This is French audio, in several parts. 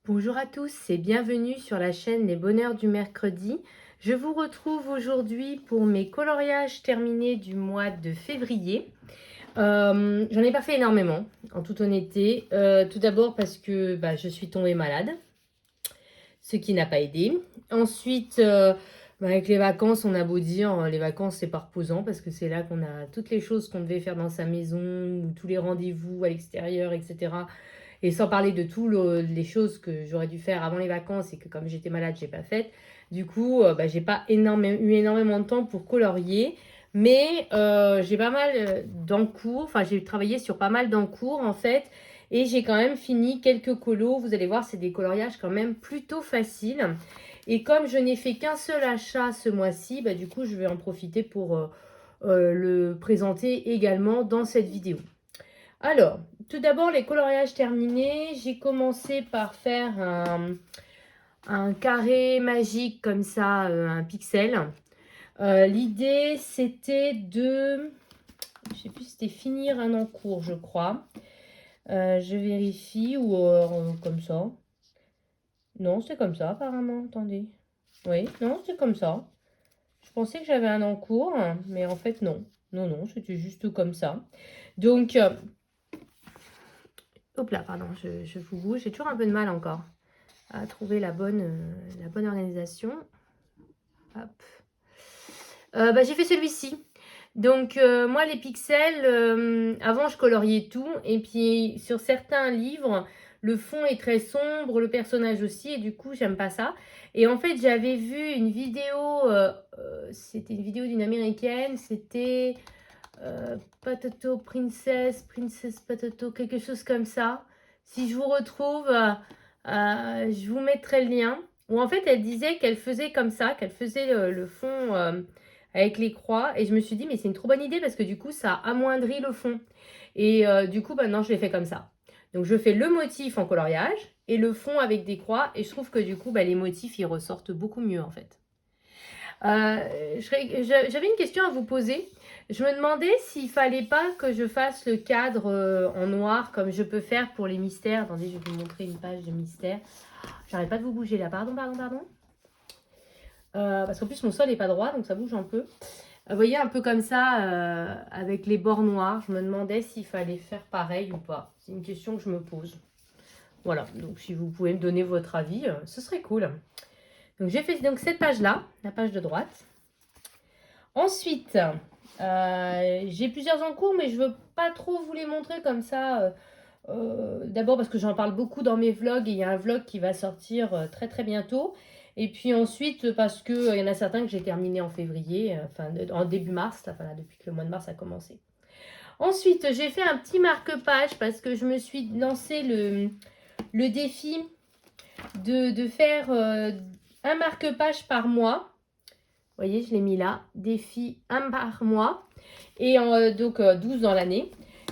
Bonjour à tous et bienvenue sur la chaîne Les Bonheurs du Mercredi. Je vous retrouve aujourd'hui pour mes coloriages terminés du mois de février. J'en ai pas fait énormément, en toute honnêteté. Tout d'abord parce que je suis tombée malade, ce qui n'a pas aidé. Ensuite, avec les vacances, on a beau dire, les vacances c'est pas reposant parce que c'est là qu'on a toutes les choses qu'on devait faire dans sa maison, ou tous les rendez-vous à l'extérieur, etc. Et sans parler de toutes les choses que j'aurais dû faire avant les vacances et que comme j'étais malade, j'ai pas faites. Du coup, j'ai pas eu énormément de temps pour colorier. Mais j'ai pas mal d'encours, enfin j'ai travaillé sur pas mal d'encours en fait. Et j'ai quand même fini quelques colos. Vous allez voir, c'est des coloriages quand même plutôt faciles. Et comme je n'ai fait qu'un seul achat ce mois-ci, du coup je vais en profiter pour le présenter également dans cette vidéo. Alors, tout d'abord, les coloriages terminés. J'ai commencé par faire un carré magique comme ça, un pixel. L'idée, c'était de... Je sais plus si c'était finir un encours, je crois. Je vérifie, ou comme ça. Non, c'est comme ça, apparemment. Attendez. Oui, non, c'est comme ça. Je pensais que j'avais un encours, mais en fait, non. Non, c'était juste comme ça. Donc... hop là, pardon, je vous bouge. J'ai toujours un peu de mal encore à trouver la bonne organisation. Hop. J'ai fait celui-ci. Donc, moi, les pixels, avant, je coloriais tout. Et puis, sur certains livres, le fond est très sombre, le personnage aussi. Et du coup, j'aime pas ça. Et en fait, j'avais vu une vidéo. C'était une vidéo d'une américaine. C'était Potato Princess Potato, quelque chose comme ça. Si je vous retrouve, je vous mettrai le lien. Où en fait, elle disait qu'elle faisait comme ça, qu'elle faisait le fond avec les croix. Et je me suis dit, mais c'est une trop bonne idée parce que du coup, ça amoindrit le fond. Et du coup, maintenant, je l'ai fait comme ça. Donc, je fais le motif en coloriage et le fond avec des croix. Et je trouve que du coup, les motifs, ils ressortent beaucoup mieux en fait. J'avais une question à vous poser. Je me demandais s'il fallait pas que je fasse le cadre en noir comme je peux faire pour les mystères. Attendez, je vais vous montrer une page de mystère. J'arrête pas de vous bouger là. Pardon. Parce qu'en plus, mon sol n'est pas droit, donc ça bouge un peu. Vous voyez, un peu comme ça, avec les bords noirs. Je me demandais s'il fallait faire pareil ou pas. C'est une question que je me pose. Voilà, donc si vous pouvez me donner votre avis, ce serait cool. Donc j'ai fait donc cette page-là, la page de droite. Ensuite, j'ai plusieurs en cours, mais je ne veux pas trop vous les montrer comme ça. D'abord parce que j'en parle beaucoup dans mes vlogs et il y a un vlog qui va sortir très très bientôt. Et puis ensuite parce qu'il y en a certains que j'ai terminé en février, en début mars, là, depuis que le mois de mars a commencé. Ensuite, j'ai fait un petit marque-page parce que je me suis lancé le défi de faire un marque-page par mois. Vous voyez, je l'ai mis là. Défi 1 par mois. Et donc 12 dans l'année.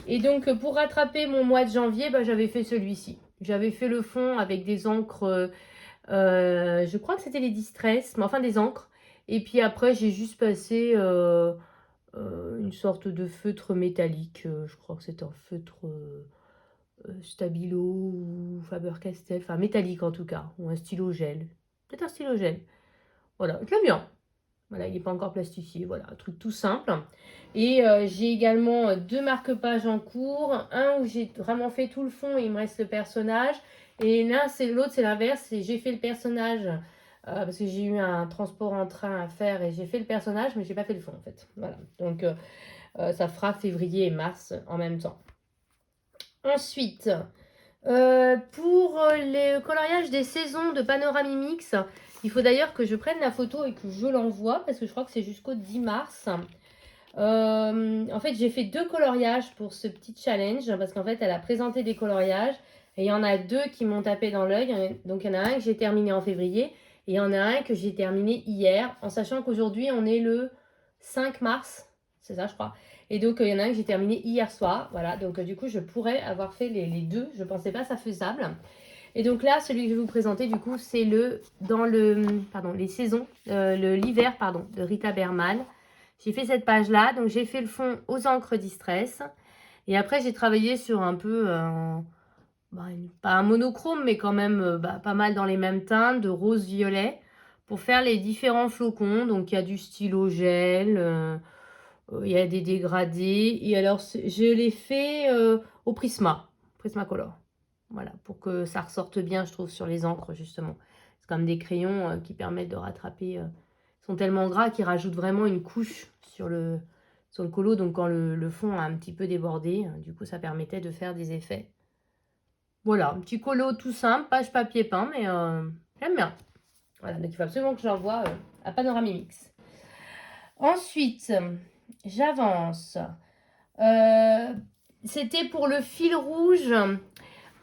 Et donc pour rattraper mon mois de janvier, j'avais fait celui-ci. J'avais fait le fond avec des encres, je crois que c'était les Distress, mais enfin des encres. Et puis après, j'ai juste passé une sorte de feutre métallique. Je crois que c'est un feutre Stabilo ou Faber-Castell. Enfin métallique en tout cas. Ou un stylo gel. Peut-être un stylo gel. Voilà, je l'aime bien. Voilà, il n'est pas encore plastifié. Voilà, un truc tout simple. Et j'ai également deux marque-pages en cours. Un où j'ai vraiment fait tout le fond et il me reste le personnage. Et l'autre, c'est l'inverse. J'ai fait le personnage parce que j'ai eu un transport en train à faire et j'ai fait le personnage, mais j'ai pas fait le fond en fait. Voilà, donc ça fera février et mars en même temps. Ensuite, pour le coloriage des saisons de Panoramimix, il faut d'ailleurs que je prenne la photo et que je l'envoie parce que je crois que c'est jusqu'au 10 mars. En fait, j'ai fait deux coloriages pour ce petit challenge parce qu'en fait, elle a présenté des coloriages et il y en a deux qui m'ont tapé dans l'œil. Donc, il y en a un que j'ai terminé en février et il y en a un que j'ai terminé hier en sachant qu'aujourd'hui, on est le 5 mars. C'est ça, je crois. Et donc, il y en a un que j'ai terminé hier soir. Voilà, donc du coup, je pourrais avoir fait les deux. Je ne pensais pas ça faisable. Et donc là, celui que je vais vous présenter, du coup, c'est les saisons, l'hiver, de Rita Berman. J'ai fait cette page-là. Donc, j'ai fait le fond aux encres Distress. Et après, j'ai travaillé sur un peu pas un monochrome, mais quand même pas mal dans les mêmes teintes, de rose-violet, pour faire les différents flocons. Donc, il y a du stylo gel, il y a des dégradés. Et alors, je l'ai fait au Prismacolor. Voilà, pour que ça ressorte bien, je trouve, sur les encres, justement. C'est comme des crayons qui permettent de rattraper. Ils sont tellement gras qu'ils rajoutent vraiment une couche sur le colo. Donc, quand le fond a un petit peu débordé, du coup, ça permettait de faire des effets. Voilà, un petit colo tout simple, page papier peint, mais j'aime bien. Voilà, donc il faut absolument que je l'envoie à Panoramimix. Ensuite, j'avance. C'était pour le fil rouge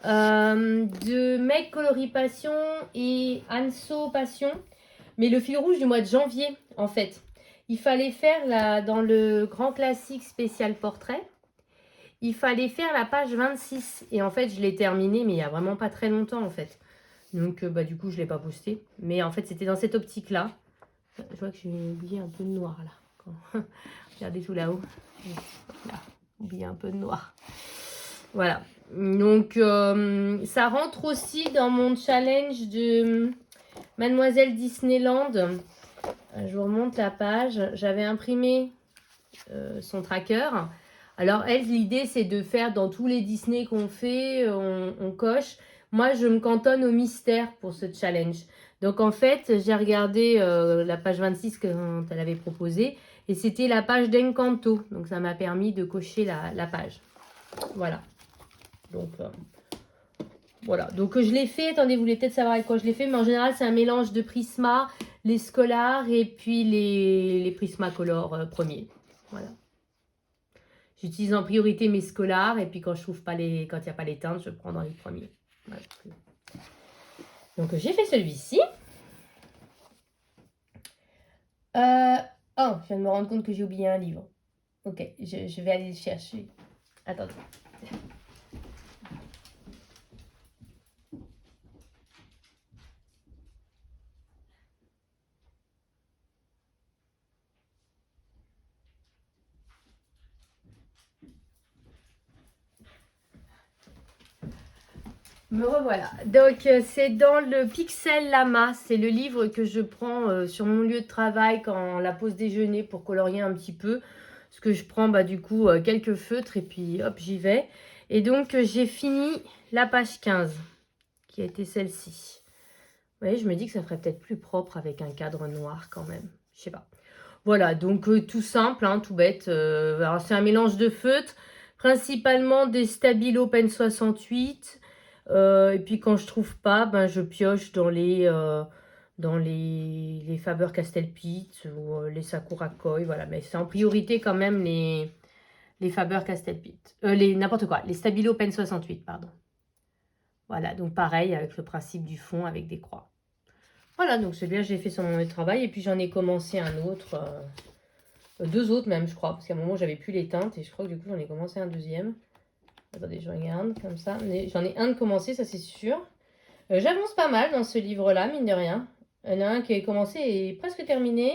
de Meg Coloris Passion et Anso Passion. Mais le fil rouge du mois de janvier, en fait. Il fallait faire dans le grand classique spécial portrait. Il fallait faire la page 26. Et en fait, je l'ai terminé, mais il n'y a vraiment pas très longtemps, en fait. Donc, du coup, je ne l'ai pas posté. Mais en fait, c'était dans cette optique-là. Je vois que j'ai oublié un peu de noir, là. Regardez tout là-haut. Là, oublié un peu de noir. Voilà. Donc, ça rentre aussi dans mon challenge de Mademoiselle Disneyland. Je vous remonte la page. J'avais imprimé son tracker. Alors, elle, l'idée, c'est de faire dans tous les Disney qu'on fait, on coche. Moi, je me cantonne au mystère pour ce challenge. Donc, en fait, j'ai regardé la page 26 quand elle avait proposé. Et c'était la page d'Encanto. Donc, ça m'a permis de cocher la page. Voilà. Donc, voilà. Donc, je l'ai fait. Attendez, vous voulez peut-être savoir avec quoi je l'ai fait. Mais en général, c'est un mélange de Prisma, les Scolaires et puis les Prismacolor premiers. Voilà. J'utilise en priorité mes Scolaires. Et puis, quand il n'y a pas les teintes, je prends dans les premiers. Voilà. Donc, j'ai fait celui-ci. Oh, je viens de me rendre compte que j'ai oublié un livre. Ok, je vais aller le chercher. Attendez. Me revoilà. Donc, c'est dans le Pixel Lama. C'est le livre que je prends sur mon lieu de travail quand la pause déjeuner pour colorier un petit peu. Parce que je prends du coup quelques feutres et puis hop, j'y vais. Et donc, j'ai fini la page 15 qui a été celle-ci. Vous voyez, je me dis que ça ferait peut-être plus propre avec un cadre noir quand même. Je sais pas. Voilà, donc tout simple, hein, tout bête. Alors, c'est un mélange de feutres, principalement des Stabilo Pen 68. Et puis quand je trouve pas, je pioche dans les Faber-Castell-Pitt ou les Sakura Koi. Voilà, mais c'est en priorité quand même les Faber-Castell-Pitt. N'importe quoi, les Stabilo Pen 68, pardon. Voilà, donc pareil avec le principe du fond avec des croix. Voilà, donc celui-là j'ai fait sur mon lieu de travail et puis j'en ai commencé un autre, deux autres même je crois, parce qu'à un moment j'avais plus les teintes et je crois que du coup j'en ai commencé un deuxième. Attendez, je regarde comme ça. J'en ai un de commencé, ça c'est sûr. J'avance pas mal dans ce livre-là, mine de rien. Il y en a un qui est commencé et presque terminé.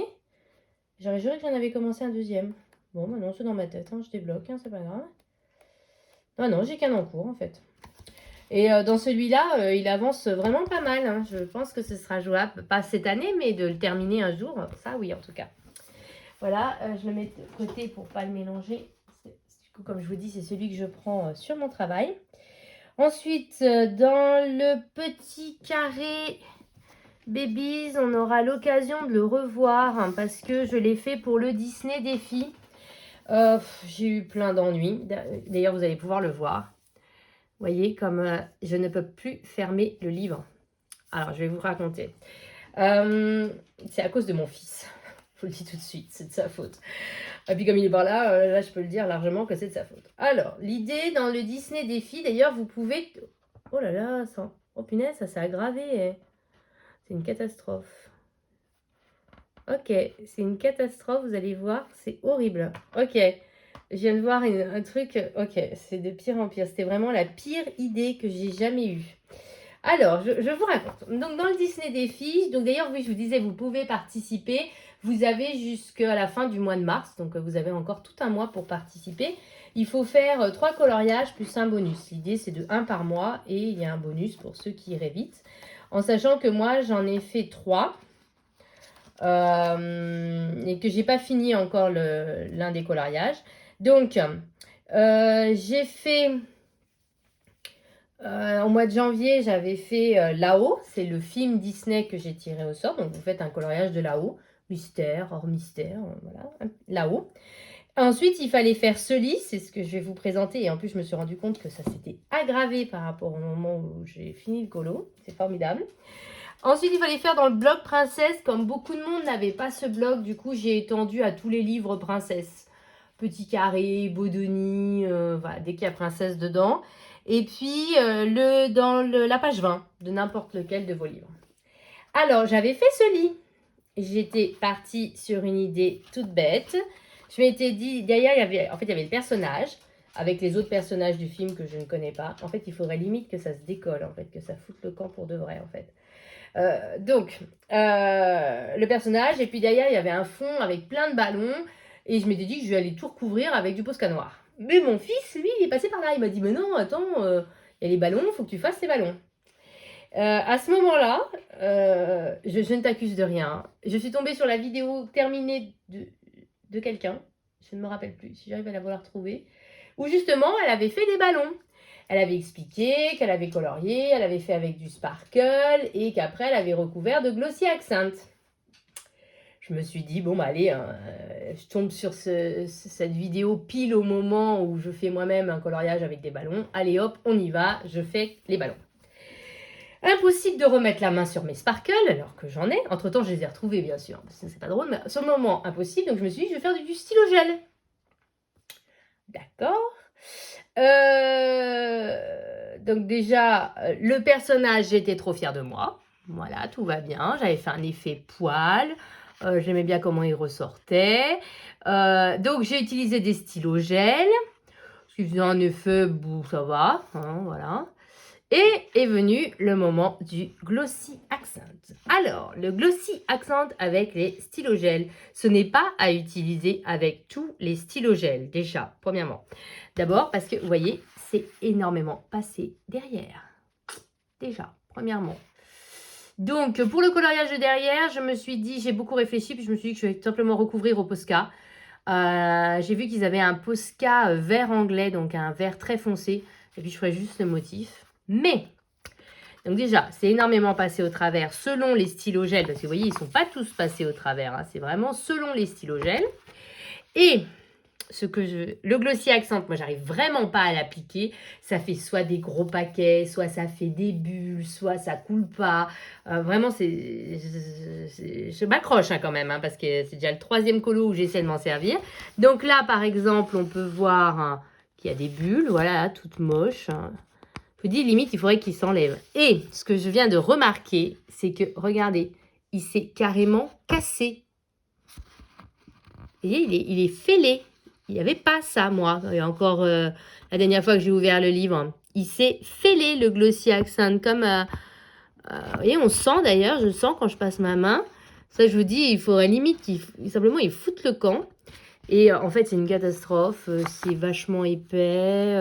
J'aurais juré que j'en avais commencé un deuxième. Bon, non, c'est dans ma tête, hein, je débloque, hein, c'est pas grave. Ah non, j'ai qu'un en cours en fait. Et dans celui-là, il avance vraiment pas mal. Hein. Je pense que ce sera jouable, pas cette année, mais de le terminer un jour. Ça, oui, en tout cas. Voilà, je le mets de côté pour ne pas le mélanger. Du coup, comme je vous dis, c'est celui que je prends sur mon travail. Ensuite, dans le petit carré Babies, on aura l'occasion de le revoir hein, parce que je l'ai fait pour le Disney Défi. J'ai eu plein d'ennuis. D'ailleurs, vous allez pouvoir le voir. Vous voyez, comme je ne peux plus fermer le livre. Alors, je vais vous raconter. C'est à cause de mon fils. Je vous le dis tout de suite, c'est de sa faute. Et puis comme il est par là, là je peux le dire largement que c'est de sa faute. Alors, l'idée dans le Disney Défi, d'ailleurs, vous pouvez... Oh là là, ça... Oh punaise, ça s'est aggravé. Hein. C'est une catastrophe. Ok, c'est une catastrophe, vous allez voir, c'est horrible. Ok, je viens de voir un truc, ok, c'est de pire en pire. C'était vraiment la pire idée que j'ai jamais eue. Alors, je vous raconte. Donc, dans le Disney Défi, donc d'ailleurs, oui, je vous disais, vous pouvez participer. Vous avez jusqu'à la fin du mois de mars, donc vous avez encore tout un mois pour participer. il faut faire 3 coloriages plus un bonus. L'idée, c'est de 1 par mois et il y a un bonus pour ceux qui iraient vite. En sachant que moi, j'en ai fait 3 et que j'ai pas fini encore l'un des coloriages. Donc, j'ai fait... au mois de janvier, j'avais fait Là-haut. C'est le film Disney que j'ai tiré au sort. Donc, vous faites un coloriage de Là-haut. Mystère, hors mystère, voilà, Là-haut. Ensuite, il fallait faire ce lit, c'est ce que je vais vous présenter. Et en plus, je me suis rendu compte que ça s'était aggravé par rapport au moment où j'ai fini le colo. C'est formidable. Ensuite, il fallait faire dans le bloc princesse. Comme beaucoup de monde n'avait pas ce bloc, du coup, j'ai étendu à tous les livres princesse. Petit carré, Bodoni, voilà, dès qu'il y a princesse dedans. Et puis, dans la page 20 de n'importe lequel de vos livres. Alors, j'avais fait ce lit. J'étais partie sur une idée toute bête. Je m'étais dit, derrière, il y avait le personnage, avec les autres personnages du film que je ne connais pas. En fait, il faudrait limite que ça se décolle, en fait, que ça foute le camp pour de vrai, en fait. Le personnage, et puis derrière, il y avait un fond avec plein de ballons, et je m'étais dit que je vais aller tout recouvrir avec du Posca noir. Mais mon fils, lui, il est passé par là. Il m'a dit, mais non, attends, il y a les ballons, il faut que tu fasses les ballons. À ce moment-là, je ne t'accuse de rien. Je suis tombée sur la vidéo terminée de quelqu'un, je ne me rappelle plus, si j'arrive à la voir retrouver, où justement, elle avait fait des ballons. Elle avait expliqué qu'elle avait colorié, elle avait fait avec du sparkle, et qu'après, elle avait recouvert de glossy accent. Je me suis dit, bon, bah allez, je tombe sur cette vidéo pile au moment où je fais moi-même un coloriage avec des ballons. Allez hop, on y va, je fais les ballons. Impossible de remettre la main sur mes sparkles, alors que j'en ai. Entre-temps, je les ai retrouvés, bien sûr. Parce que c'est pas drôle, mais sur le moment, impossible. Donc, je me suis dit, je vais faire du stylo gel. D'accord. Donc, déjà, le personnage, j'étais trop fière de moi. Voilà, tout va bien. J'avais fait un effet poil. J'aimais bien comment il ressortait. Donc, j'ai utilisé des stylos gel. Ce qui faisait un effet, bon, ça va. Hein, voilà. Et est venu le moment du Glossy Accent. Alors, le Glossy Accent avec les stylogels, ce n'est pas à utiliser avec tous les stylogels, déjà, premièrement. D'abord, parce que, vous voyez, c'est énormément passé derrière. Déjà, premièrement. Donc, pour le coloriage de derrière, je me suis dit, j'ai beaucoup réfléchi, puis je me suis dit que je vais simplement recouvrir au Posca. J'ai vu qu'ils avaient un Posca vert anglais, donc un vert très foncé, et puis je ferai juste le motif. Mais, donc déjà, c'est énormément passé au travers selon les stylogels, parce que vous voyez, ils ne sont pas tous passés au travers, hein, c'est vraiment selon les stylogels. Et le Glossy Accent, moi, j'arrive vraiment pas à l'appliquer. Ça fait soit des gros paquets, soit ça fait des bulles, soit ça coule pas. Vraiment, je m'accroche hein, quand même, hein, parce que c'est déjà le 3e colo où j'essaie de m'en servir. Donc là, par exemple, on peut voir hein, qu'il y a des bulles, voilà, toutes moches. Hein. Je vous dis, limite, il faudrait qu'il s'enlève. Et ce que je viens de remarquer, c'est que, regardez, il s'est carrément cassé. Vous voyez, il est fêlé. Il n'y avait pas ça, moi. Et encore, la dernière fois que j'ai ouvert le livre, il s'est fêlé, le Glossy Accent. Comme, vous voyez, on sent d'ailleurs, je sens quand je passe ma main. Ça, je vous dis, il faudrait limite simplement, il foute le camp. Et en fait, c'est une catastrophe. C'est vachement épais.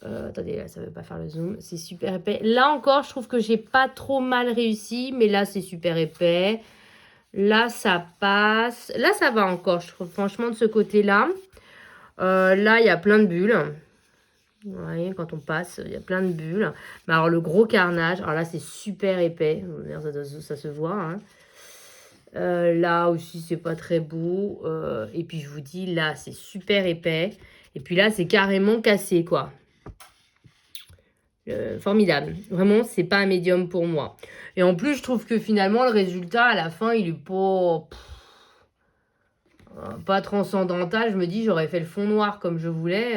Attendez, là, ça ne veut pas faire le zoom. C'est super épais. Là encore, je trouve que j'ai pas trop mal réussi. Mais là, c'est super épais. Là, ça passe. Là, ça va encore, je trouve. Franchement, de ce côté-là. Là, il y a plein de bulles. Vous voyez, quand on passe, il y a plein de bulles. Mais alors, le gros carnage. Alors là, c'est super épais. Ça se voit. Hein. Là aussi, c'est pas très beau. Et puis, je vous dis, là, c'est super épais. Et puis là, c'est carrément cassé, quoi. Formidable. Vraiment, c'est pas un médium pour moi. Et en plus, je trouve que finalement, le résultat, à la fin, il est pas transcendantal. Je me dis, j'aurais fait le fond noir comme je voulais.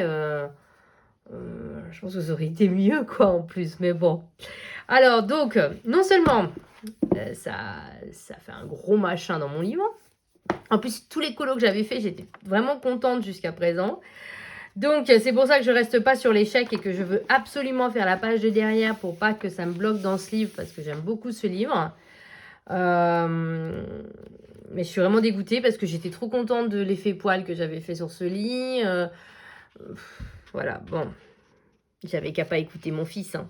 Je pense que ça aurait été mieux, quoi, en plus. Mais bon. Alors, donc, non seulement, ça fait un gros machin dans mon livre. En plus, tous les colos que j'avais fait, j'étais vraiment contente jusqu'à présent. Donc, c'est pour ça que je ne reste pas sur l'échec et que je veux absolument faire la page de derrière pour pas que ça me bloque dans ce livre parce que j'aime beaucoup ce livre. Mais je suis vraiment dégoûtée parce que j'étais trop contente de l'effet poil que j'avais fait sur ce lit. Voilà, bon. J'avais qu'à pas écouter mon fils, hein.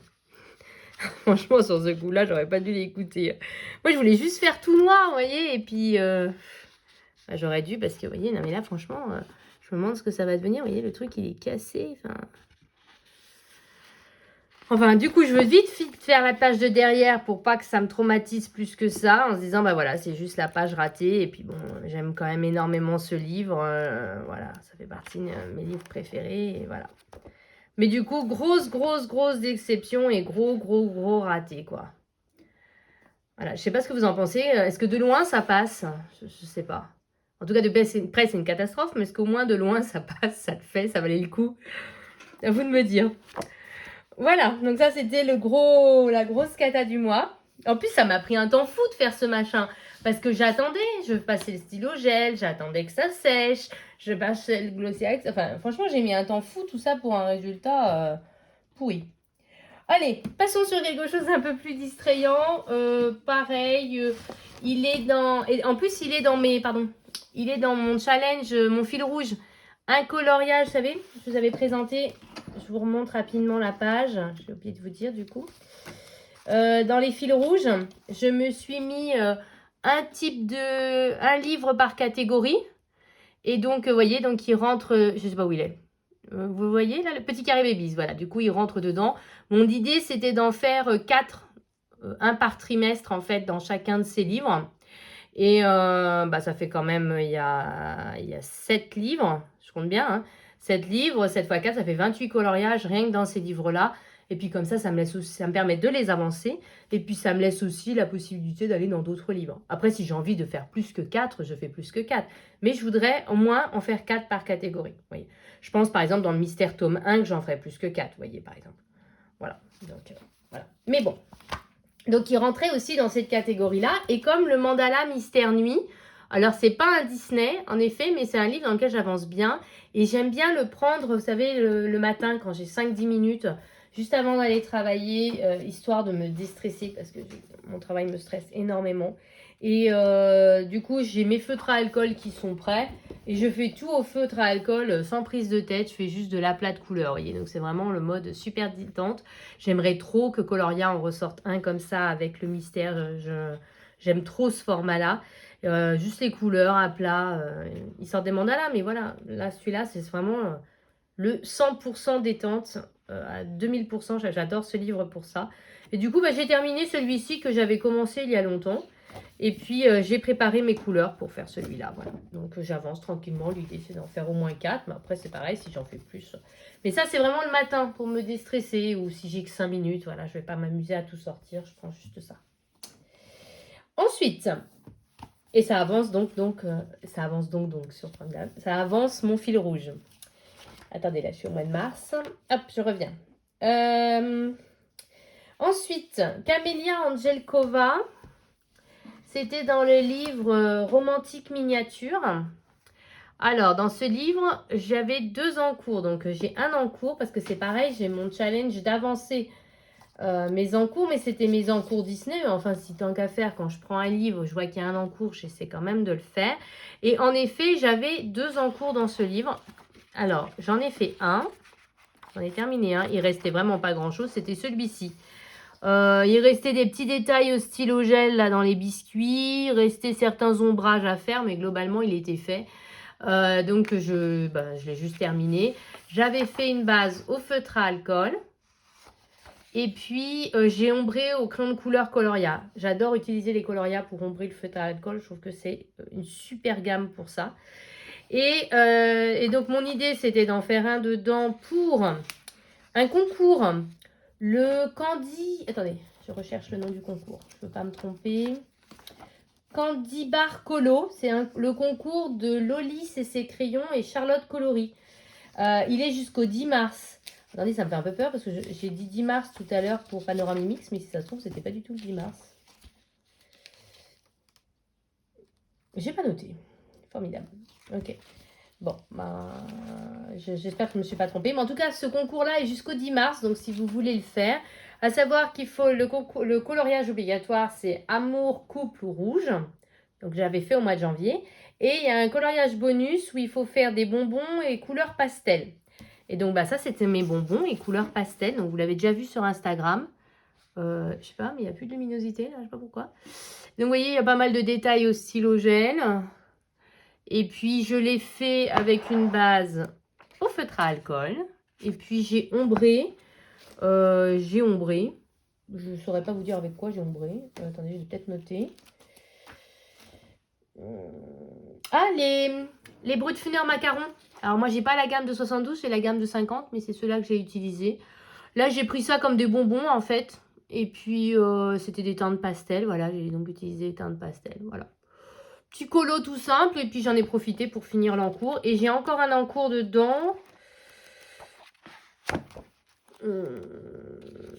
Franchement, sur ce coup-là, j'aurais pas dû l'écouter. Moi, je voulais juste faire tout noir, vous voyez, et puis... bah, j'aurais dû, parce que, vous voyez, non mais là, franchement, je me demande ce que ça va devenir. Vous voyez, le truc, il est cassé, Enfin, du coup, je veux vite faire la page de derrière pour pas que ça me traumatise plus que ça, en se disant, bah voilà, c'est juste la page ratée. Et puis bon, j'aime quand même énormément ce livre. Voilà, ça fait partie de mes livres préférés, et voilà. Mais du coup, grosse déception et gros raté, quoi. Voilà, je sais pas ce que vous en pensez. Est-ce que de loin, ça passe? Je sais pas. En tout cas, de près, c'est une catastrophe, mais est-ce qu'au moins de loin, ça passe, ça le fait, ça valait le coup? À vous de me dire. Voilà, donc ça, c'était la grosse cata du mois. En plus, ça m'a pris un temps fou de faire ce machin. Parce que j'attendais, je passais le stylo gel, j'attendais que ça sèche, je passais le Glossiax. Enfin, franchement, j'ai mis un temps fou, tout ça pour un résultat pourri. Allez, passons sur quelque chose un peu plus distrayant. Pareil, il est dans... Et en plus, il est dans mes... Pardon. Il est dans mon challenge, mon fil rouge. Un coloriage, vous savez, je vous avais présenté. Je vous remonte rapidement la page. J'ai oublié de vous dire, du coup. Dans les fils rouges, je me suis mis un livre par catégorie. Et donc, vous voyez, donc il rentre... je ne sais pas où il est. Vous voyez, là, le petit carré babies, voilà. Du coup, il rentre dedans. Mon idée, c'était d'en faire 4, un par trimestre, en fait, dans chacun de ces livres. Et bah, ça fait quand même, il y a 7 livres, je compte bien, hein. 7 livres, 7 x 4, ça fait 28 coloriages, rien que dans ces livres-là. Et puis comme ça me permet de les avancer. Et puis ça me laisse aussi la possibilité d'aller dans d'autres livres. Après, si j'ai envie de faire plus que 4, je fais plus que 4. Mais je voudrais au moins en faire 4 par catégorie. Vous voyez. Je pense par exemple dans le Mystère tome 1 que j'en ferai plus que 4, vous voyez, par exemple. Voilà. Donc, voilà. Mais bon. Donc, il rentrait aussi dans cette catégorie-là. Et comme le Mandala Mystère Nuit, alors c'est pas un Disney, en effet, mais c'est un livre dans lequel j'avance bien. Et j'aime bien le prendre, vous savez, le matin, quand j'ai 5-10 minutes, juste avant d'aller travailler, histoire de me déstresser, parce que mon travail me stresse énormément. Et du coup, j'ai mes feutres à alcool qui sont prêts. Et je fais tout au feutre à alcool, sans prise de tête. Je fais juste de l'aplat de couleur, vous voyez. Donc, c'est vraiment le mode super détente. J'aimerais trop que Coloria en ressorte un comme ça, avec le mystère. J'aime trop ce format-là. Juste les couleurs à plat. Ils sortent des mandalas, mais voilà. Là, celui-là, c'est vraiment le 100% détente. À 2000%, j'adore ce livre pour ça. Et du coup, bah, j'ai terminé celui-ci que j'avais commencé il y a longtemps. Et puis, j'ai préparé mes couleurs pour faire celui-là. Voilà. Donc, j'avance tranquillement. L'idée, c'est d'en faire au moins 4. Mais après, c'est pareil si j'en fais plus. Mais ça, c'est vraiment le matin pour me déstresser. Ou si j'ai que 5 minutes. Voilà, je ne vais pas m'amuser à tout sortir. Je prends juste ça. Ensuite, et ça avance donc sur Prime. Ça avance mon fil rouge. Attendez, là, je suis au mois de mars. Hop, je reviens. Ensuite, Camélia Angelkova. C'était dans le livre Romantique miniature. Alors, dans ce livre, j'avais 2 en cours. Donc, j'ai un en cours parce que c'est pareil, j'ai mon challenge d'avancer mes encours. Mais c'était mes encours Disney. Mais enfin, si tant qu'à faire, quand je prends un livre, je vois qu'il y a un encours, j'essaie quand même de le faire. Et en effet, j'avais 2 encours dans ce livre. Alors, j'en ai fait un. J'en ai terminé un. Il restait vraiment pas grand-chose. C'était celui-ci. Il restait des petits détails au stylo gel là dans les biscuits. Il restait certains ombrages à faire, mais globalement, il était fait. Donc, je l'ai juste terminé. J'avais fait une base au feutre à alcool. Et puis, j'ai ombré au crayon de couleur Coloria. J'adore utiliser les Coloria pour ombrer le feutre à alcool. Je trouve que c'est une super gamme pour ça. Et donc, mon idée, c'était d'en faire un dedans pour un concours. Le Candy... Attendez, je recherche le nom du concours. Je ne veux pas me tromper. Candy Bar Colo. C'est le concours de Lolis et ses crayons et Charlotte Coloris. Il est jusqu'au 10 mars. Attendez, ça me fait un peu peur parce que j'ai dit 10 mars tout à l'heure pour Panoramimix, mais si ça se trouve, c'était pas du tout le 10 mars. J'ai pas noté. Formidable. Ok. Bon, j'espère que je ne me suis pas trompée. Mais en tout cas, ce concours-là est jusqu'au 10 mars. Donc, si vous voulez le faire, à savoir qu'il faut le coloriage obligatoire, c'est Amour, Couple ou Rouge. Donc, j'avais fait au mois de janvier. Et il y a un coloriage bonus où il faut faire des bonbons et couleurs pastel. Et donc, bah, ça, c'était mes bonbons et couleur pastel. Donc, vous l'avez déjà vu sur Instagram. Je sais pas, mais il n'y a plus de luminosité, là, je sais pas pourquoi. Donc, vous voyez, il y a pas mal de détails au stylo gel. Et puis, je l'ai fait avec une base au feutre à alcool. Et puis, j'ai ombré. Je ne saurais pas vous dire avec quoi j'ai ombré. Attendez, je vais peut-être noter. Ah, les Brut Funeur macarons. Alors, moi, j'ai pas la gamme de 72, j'ai la gamme de 50, mais c'est ceux-là que j'ai utilisé. Là, j'ai pris ça comme des bonbons, en fait. Et puis, c'était des teintes pastel. Voilà, j'ai donc utilisé des teintes pastel. Voilà. Petit colo tout simple. Et puis, j'en ai profité pour finir l'encours. Et j'ai encore un encours dedans.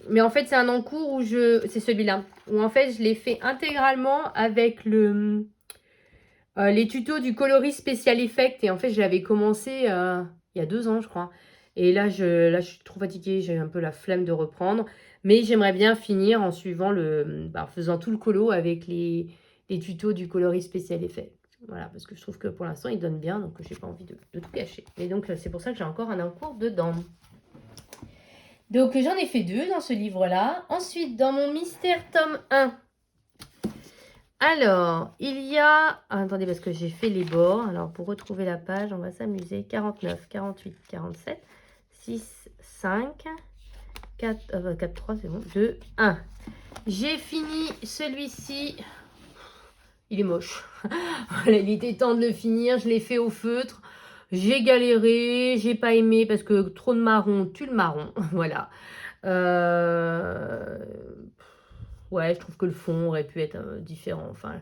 Mais en fait, c'est un encours où c'est celui-là. Où en fait, je l'ai fait intégralement avec les tutos du coloris Special Effect. Et en fait, je l'avais commencé il y a 2 ans, je crois. Et là, je suis trop fatiguée. J'ai un peu la flemme de reprendre. Mais j'aimerais bien finir en suivant en faisant tout le colo avec les tutos du coloris Special Effect. Voilà, parce que je trouve que pour l'instant, il donne bien. Donc, j'ai pas envie de tout gâcher. Et donc, c'est pour ça que j'ai encore un encours dedans. Donc, j'en ai fait 2 dans ce livre-là. Ensuite, dans mon mystère tome 1, alors, il y a... attendez, parce que j'ai fait les bords. Alors, pour retrouver la page, on va s'amuser. 49, 48, 47, 6, 5, 4, 4, 3, c'est bon. 2, 1. J'ai fini celui-ci. Il est moche. Il était temps de le finir. Je l'ai fait au feutre. J'ai galéré. J'ai pas aimé parce que trop de marron tue le marron. Voilà. Ouais, je trouve que le fond aurait pu être différent. Enfin,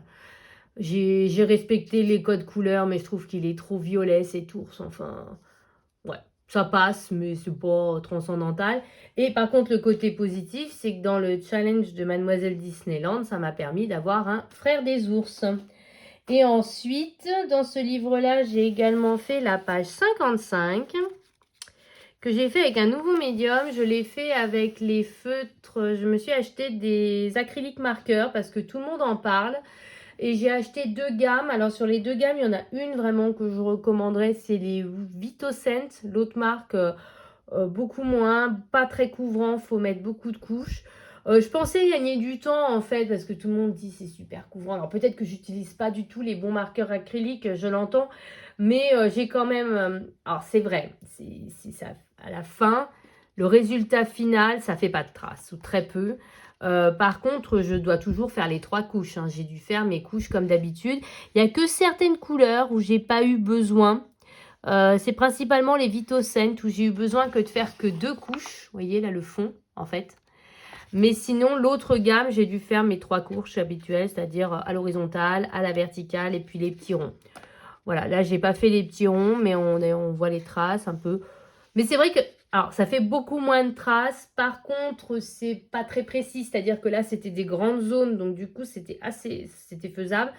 j'ai respecté les codes couleurs, mais je trouve qu'il est trop violet, cet ours. Enfin, ouais, ça passe, mais c'est pas transcendantal. Et par contre, le côté positif, c'est que dans le challenge de Mademoiselle Disneyland, ça m'a permis d'avoir un frère des ours. Et ensuite, dans ce livre-là, j'ai également fait la page 55 que j'ai fait avec un nouveau médium. Je l'ai fait avec les feutres. Je me suis acheté des acryliques marqueurs parce que tout le monde en parle. Et j'ai acheté 2 gammes. Alors sur les 2 gammes, il y en a une vraiment que je recommanderais. C'est les Vitocent. L'autre marque, beaucoup moins. Pas très couvrant. Faut mettre beaucoup de couches. Je pensais gagner du temps en fait parce que tout le monde dit c'est super couvrant. Alors peut-être que j'utilise pas du tout les bons marqueurs acryliques, je l'entends. Mais j'ai quand même... alors c'est vrai, ça, à la fin, le résultat final, ça fait pas de traces ou très peu. Par contre, je dois toujours faire les 3 couches. Hein. J'ai dû faire mes couches comme d'habitude. Il n'y a que certaines couleurs où j'ai pas eu besoin. C'est principalement les Vitocent où j'ai eu besoin que de faire que 2 couches. Vous voyez là le fond en fait. Mais sinon, l'autre gamme, j'ai dû faire mes 3 couches habituelles, c'est-à-dire à l'horizontale, à la verticale et puis les petits ronds. Voilà, là, j'ai pas fait les petits ronds, mais on voit les traces un peu. Mais c'est vrai que, alors, ça fait beaucoup moins de traces. Par contre, c'est pas très précis. C'est-à-dire que là, c'était des grandes zones. Donc, du coup, c'était faisable.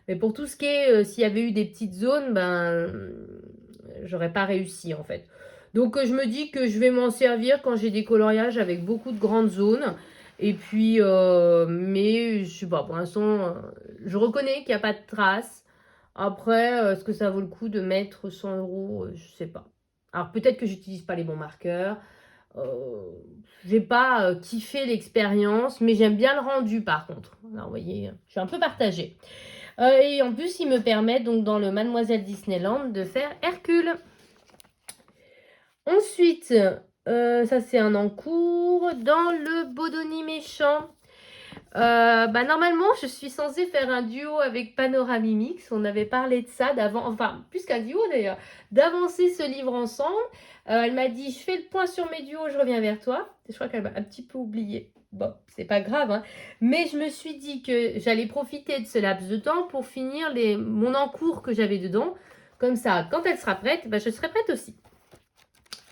Mais pour tout ce qui est, s'il y avait eu des petites zones, ben, j'aurais pas réussi, en fait. Donc, je me dis que je vais m'en servir quand j'ai des coloriages avec beaucoup de grandes zones. Et puis, mais je sais pas, pour l'instant, je reconnais qu'il n'y a pas de traces. Après, est-ce que ça vaut le coup de mettre 100 €? Je sais pas. Alors, peut-être que j'utilise pas les bons marqueurs. J'ai pas kiffé l'expérience, mais j'aime bien le rendu par contre. Alors, vous voyez, je suis un peu partagée. Et en plus, ils me permettent donc dans le Mademoiselle Disneyland de faire Hercule. Ensuite, ça c'est un encours. Dans le Bodoni méchant, normalement, je suis censée faire un duo avec Panoramimix. On avait parlé de ça d'avant, enfin, plus qu'un duo d'ailleurs, d'avancer ce livre ensemble. Elle m'a dit, je fais le point sur mes duos, je reviens vers toi. Je crois qu'elle m'a un petit peu oublié. Bon, c'est pas grave, hein. Mais je me suis dit que j'allais profiter de ce laps de temps pour finir mon encours que j'avais dedans. Comme ça, quand elle sera prête, je serai prête aussi.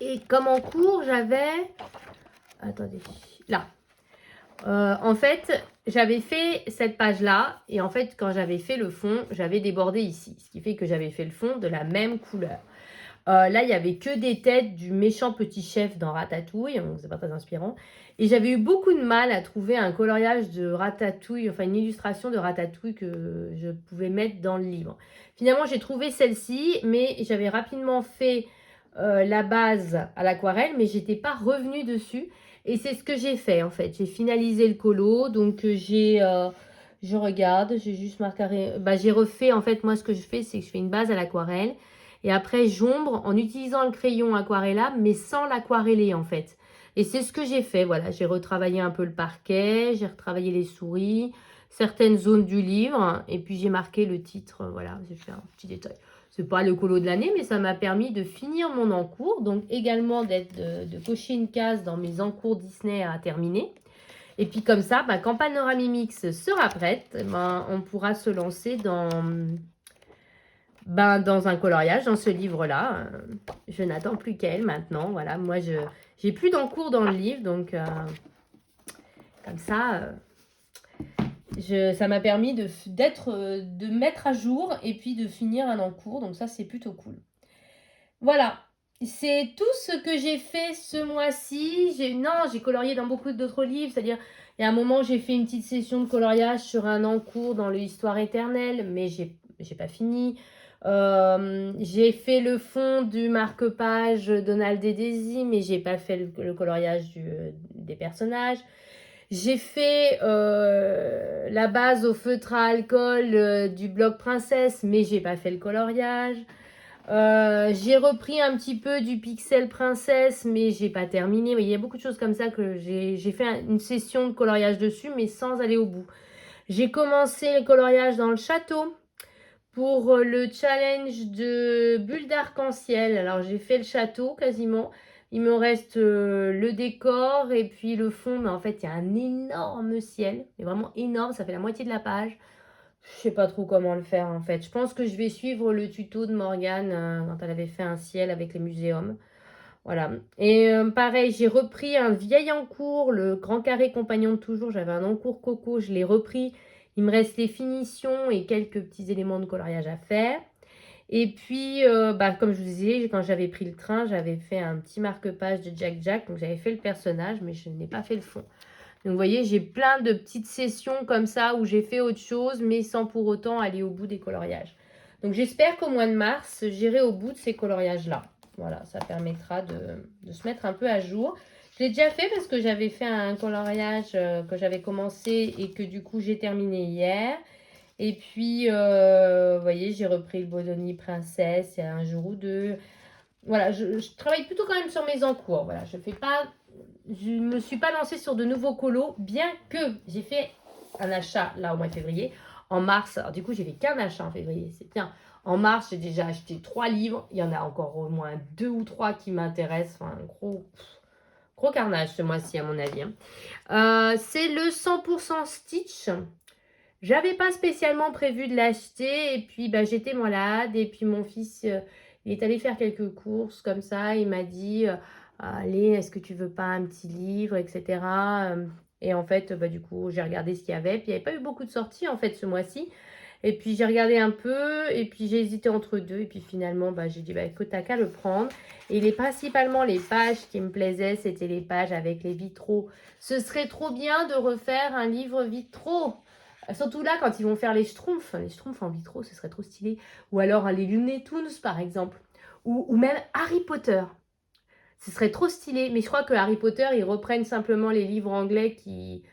Et comme encours, j'avais... attendez, là. En fait, j'avais fait cette page-là. Et en fait, quand j'avais fait le fond, j'avais débordé ici. Ce qui fait que j'avais fait le fond de la même couleur. Là, il n'y avait que des têtes du méchant petit chef dans Ratatouille. Donc, c'est pas très inspirant. Et j'avais eu beaucoup de mal à trouver un coloriage de Ratatouille, enfin une illustration de Ratatouille que je pouvais mettre dans le livre. Finalement, j'ai trouvé celle-ci, mais j'avais rapidement fait la base à l'aquarelle, mais j'étais pas revenue dessus. Et c'est ce que j'ai fait en fait. J'ai finalisé le colo, donc je regarde, j'ai juste marqué, j'ai refait en fait, moi ce que je fais, c'est que je fais une base à l'aquarelle. Et après, j'ombre en utilisant le crayon aquarellable, mais sans l'aquareller en fait. Et c'est ce que j'ai fait, voilà. J'ai retravaillé un peu le parquet, j'ai retravaillé les souris, certaines zones du livre, et puis j'ai marqué le titre, voilà, j'ai fait un petit détail. C'est pas le colo de l'année, mais ça m'a permis de finir mon encours, donc également de cocher une case dans mes encours Disney à terminer. Et puis comme ça, quand Panoramimix sera prête, on pourra se lancer dans un coloriage, dans ce livre-là. Je n'attends plus qu'elle maintenant. Voilà, moi, j'ai plus d'encours dans le livre, donc comme ça, ça m'a permis de mettre à jour et puis de finir un encours. Donc ça, c'est plutôt cool. Voilà, c'est tout ce que j'ai fait ce mois-ci. J'ai colorié dans beaucoup d'autres livres, c'est-à-dire, il y a un moment, j'ai fait une petite session de coloriage sur un encours dans l'Histoire éternelle, mais j'ai pas fini. J'ai fait le fond du marque-page Donald et Daisy, mais j'ai pas fait le coloriage des personnages. J'ai fait la base au feutre à alcool du bloc Princesse, mais j'ai pas fait le coloriage. J'ai repris un petit peu du Pixel Princesse, mais j'ai pas terminé. Il y a beaucoup de choses comme ça que j'ai fait une session de coloriage dessus, mais sans aller au bout. J'ai commencé le coloriage dans le château pour le challenge de bulles d'arc-en-ciel. Alors, j'ai fait le château quasiment. Il me reste le décor et puis le fond. Mais en fait, il y a un énorme ciel. Mais vraiment énorme. Ça fait la moitié de la page. Je sais pas trop comment le faire en fait. Je pense que je vais suivre le tuto de Morgane quand elle avait fait un ciel avec les muséums. Voilà. Et pareil, j'ai repris un vieil encours, le Grand Carré Compagnon de Toujours. J'avais un encours coco, je l'ai repris. Il me reste les finitions et quelques petits éléments de coloriage à faire. Et puis, comme je vous disais, quand j'avais pris le train, j'avais fait un petit marque-page de Jack Jack. Donc, j'avais fait le personnage, mais je n'ai pas fait le fond. Donc, vous voyez, j'ai plein de petites sessions comme ça où j'ai fait autre chose, mais sans pour autant aller au bout des coloriages. Donc, j'espère qu'au mois de mars, j'irai au bout de ces coloriages-là. Voilà, ça permettra de se mettre un peu à jour. Je l'ai déjà fait parce que j'avais fait un coloriage que j'avais commencé et que du coup, j'ai terminé hier. Et puis, vous voyez, j'ai repris le Bodoni Princesse il y a un jour ou deux. Voilà, je travaille plutôt quand même sur mes encours. Voilà, je ne me suis pas lancée sur de nouveaux colos, bien que j'ai fait un achat là au mois de février. En mars, alors du coup, j'ai fait qu'un achat en février, c'est bien. En mars, j'ai déjà acheté 3 livres. Il y en a encore au moins 2 ou 3 qui m'intéressent. Enfin, un gros carnage ce mois-ci, à mon avis. C'est le 100% Stitch. J'avais pas spécialement prévu de l'acheter. Et puis, j'étais malade. Et puis, mon fils, il est allé faire quelques courses comme ça. Il m'a dit, allez, est-ce que tu veux pas un petit livre, etc. Et en fait, du coup, j'ai regardé ce qu'il y avait. Puis, il n'y avait pas eu beaucoup de sorties, en fait, ce mois-ci. Et puis, j'ai regardé un peu. Et puis, j'ai hésité entre deux. Et puis, finalement, j'ai dit, écoute, t'as qu'à le prendre. Et principalement, les pages qui me plaisaient, c'était les pages avec les vitraux. Ce serait trop bien de refaire un livre vitraux. Surtout là, quand ils vont faire les schtroumpfs en vitraux, ce serait trop stylé. Ou alors les Looney Tunes, par exemple. Ou même Harry Potter. Ce serait trop stylé. Mais je crois que Harry Potter, ils reprennent simplement les livres anglais qui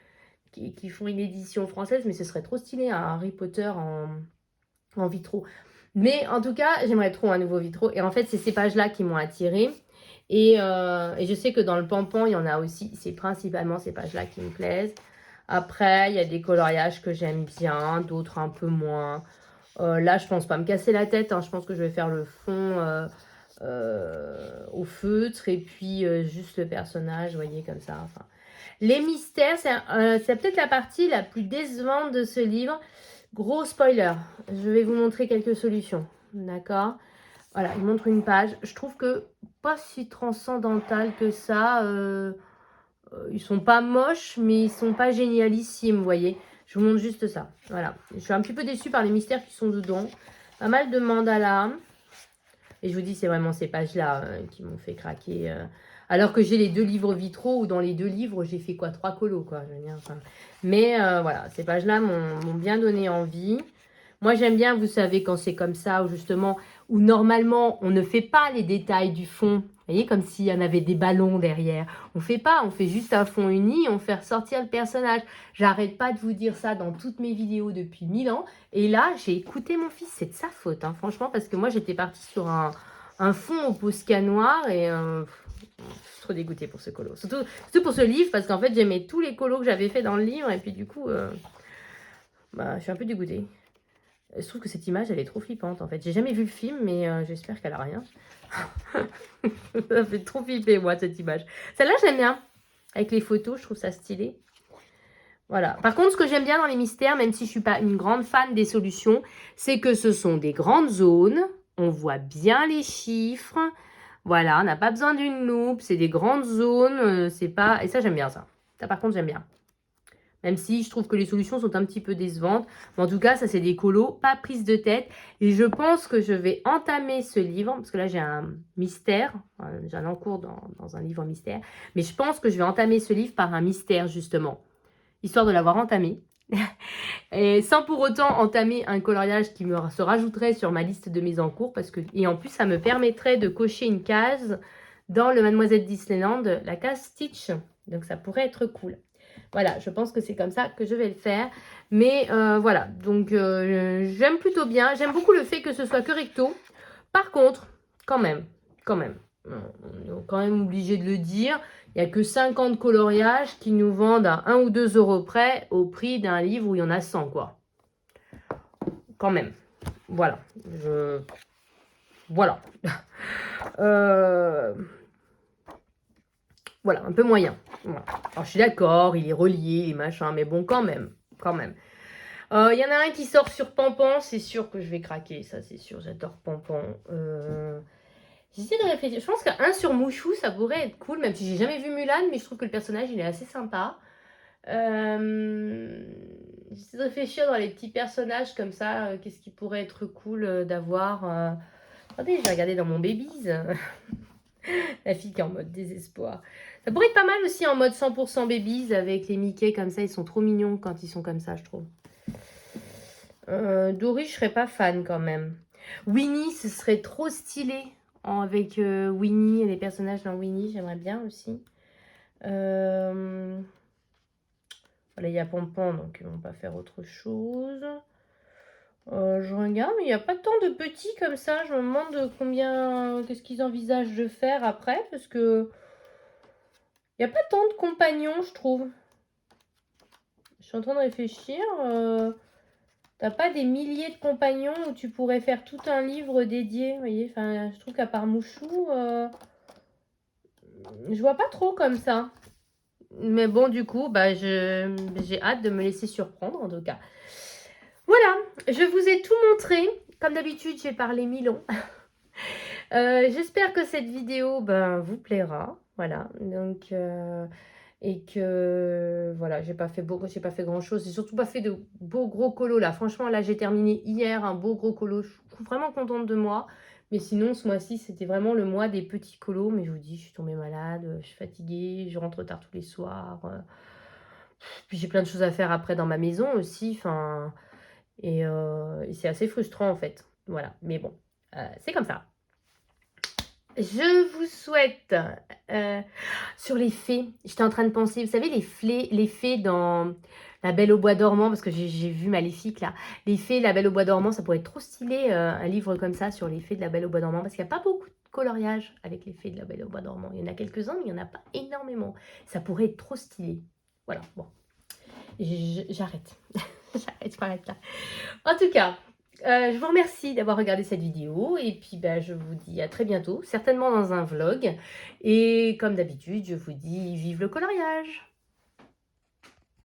font une édition française. Mais ce serait trop stylé, un Harry Potter en vitraux. Mais en tout cas, j'aimerais trop un nouveau vitraux. Et en fait, c'est ces pages-là qui m'ont attirée. Et je sais que dans le Pampan, il y en a aussi. C'est principalement ces pages-là qui me plaisent. Après, il y a des coloriages que j'aime bien, d'autres un peu moins. Là, je pense pas me casser la tête. Je pense que je vais faire le fond au feutre et puis juste le personnage, vous voyez, comme ça. Enfin, les mystères, c'est peut-être la partie la plus décevante de ce livre. Gros spoiler, je vais vous montrer quelques solutions. D'accord? Voilà, il montre une page. Je trouve que pas si transcendantal que ça. Ils sont pas moches, mais ils sont pas génialissimes, vous voyez. Je vous montre juste ça. Voilà. Je suis un petit peu déçue par les mystères qui sont dedans. Pas mal de mandalas. Et je vous dis, c'est vraiment ces pages-là qui m'ont fait craquer. Alors que j'ai les 2 livres vitraux, où dans les 2 livres, j'ai fait quoi? 3 colos, quoi. Je veux dire, enfin. Mais voilà, ces pages-là m'ont bien donné envie. Moi, j'aime bien, vous savez, quand c'est comme ça, ou justement, où normalement, on ne fait pas les détails du fond. Vous voyez, comme s'il y en avait des ballons derrière. On fait pas, on fait juste un fond uni, on fait ressortir le personnage. J'arrête pas de vous dire ça dans toutes mes vidéos depuis 1000 ans. Et là, j'ai écouté mon fils, c'est de sa faute, hein, franchement, parce que moi, j'étais partie sur un fond au Posca noir et... je suis trop dégoûtée pour ce colo. Surtout pour ce livre, parce qu'en fait, j'aimais tous les colos que j'avais fait dans le livre. Et puis du coup, je suis un peu dégoûtée. Je trouve que cette image, elle est trop flippante, en fait. J'ai jamais vu le film, mais j'espère qu'elle a rien. Ça fait trop flipper, moi, cette image. Celle-là, j'aime bien. Avec les photos, je trouve ça stylé. Voilà. Par contre, ce que j'aime bien dans les mystères, même si je ne suis pas une grande fan des solutions, c'est que ce sont des grandes zones. On voit bien les chiffres. Voilà, on n'a pas besoin d'une loupe. C'est des grandes zones. C'est pas... Et ça, j'aime bien ça. Ça, par contre, j'aime bien. Même si je trouve que les solutions sont un petit peu décevantes. Mais en tout cas, ça, c'est des colos, pas prise de tête. Et je pense que je vais entamer ce livre. Parce que là, j'ai un mystère. J'ai un encours dans un livre mystère. Mais je pense que je vais entamer ce livre par un mystère, justement. Histoire de l'avoir entamé. Et sans pour autant entamer un coloriage qui se rajouterait sur ma liste de mes encours. Et en plus, ça me permettrait de cocher une case dans le Mademoiselle Disneyland, la case Stitch. Donc, ça pourrait être cool. Voilà, je pense que c'est comme ça que je vais le faire. Mais voilà, donc j'aime plutôt bien. J'aime beaucoup le fait que ce soit que recto. Par contre, quand même, on est quand même obligé de le dire, il n'y a que 50 coloriages qui nous vendent à 1 ou 2 € près au prix d'un livre où il y en a 100, quoi. Quand même. Voilà. Voilà. Voilà, un peu moyen. Voilà. Alors, je suis d'accord, il est relié, les machins, mais bon, quand même. Quand même. Il y en a un qui sort sur Pampan, c'est sûr que je vais craquer, ça c'est sûr, j'adore Pampan. J'essaie de réfléchir, je pense qu'un sur Mouchou, ça pourrait être cool, même si j'ai jamais vu Mulan, mais je trouve que le personnage, il est assez sympa. J'essaie de réfléchir dans les petits personnages comme ça, qu'est-ce qui pourrait être cool d'avoir. Attendez, je vais regarder dans mon Babies. La fille qui est en mode désespoir. Ça pourrait être pas mal aussi en mode 100% Babies avec les Mickey comme ça, ils sont trop mignons quand ils sont comme ça, je trouve. Dory, je serais pas fan quand même. Winnie, ce serait trop stylé avec Winnie et les personnages dans Winnie, j'aimerais bien aussi. Voilà, il y a Pampan, donc ils vont pas faire autre chose. Je regarde, mais il n'y a pas tant de petits comme ça. Je me demande qu'est-ce qu'ils envisagent de faire après, parce que il n'y a pas tant de compagnons, je trouve. Je suis en train de réfléchir. T'as pas des milliers de compagnons où tu pourrais faire tout un livre dédié, vous voyez. Enfin, je trouve qu'à part Mouchou, je vois pas trop comme ça. Mais bon, du coup, bah, j'ai hâte de me laisser surprendre, en tout cas. Voilà, je vous ai tout montré. Comme d'habitude, j'ai parlé 1000 ans. J'espère que cette vidéo vous plaira. Voilà, donc... et que voilà, j'ai pas fait grand chose, j'ai surtout pas fait de beaux gros colos là. Franchement, là j'ai terminé hier un beau gros colo, je suis vraiment contente de moi. Mais sinon, ce mois-ci, c'était vraiment le mois des petits colos. Mais je vous dis, je suis tombée malade, je suis fatiguée, je rentre tard tous les soirs. Puis j'ai plein de choses à faire après dans ma maison aussi. Enfin, et c'est assez frustrant en fait. Voilà, mais bon, c'est comme ça. Je vous souhaite, sur les fées, j'étais en train de penser, vous savez, les fées dans La Belle au Bois dormant, parce que j'ai vu Maléfique là, les fées, La Belle au Bois dormant, ça pourrait être trop stylé, un livre comme ça sur les fées de La Belle au Bois dormant, parce qu'il n'y a pas beaucoup de coloriage avec les fées de La Belle au Bois dormant. Il y en a quelques-uns, mais il n'y en a pas énormément. Ça pourrait être trop stylé. Voilà, bon, j'arrête. J'arrête, je m'arrête là. En tout cas... je vous remercie d'avoir regardé cette vidéo et puis je vous dis à très bientôt, certainement dans un vlog. Et comme d'habitude, je vous dis vive le coloriage!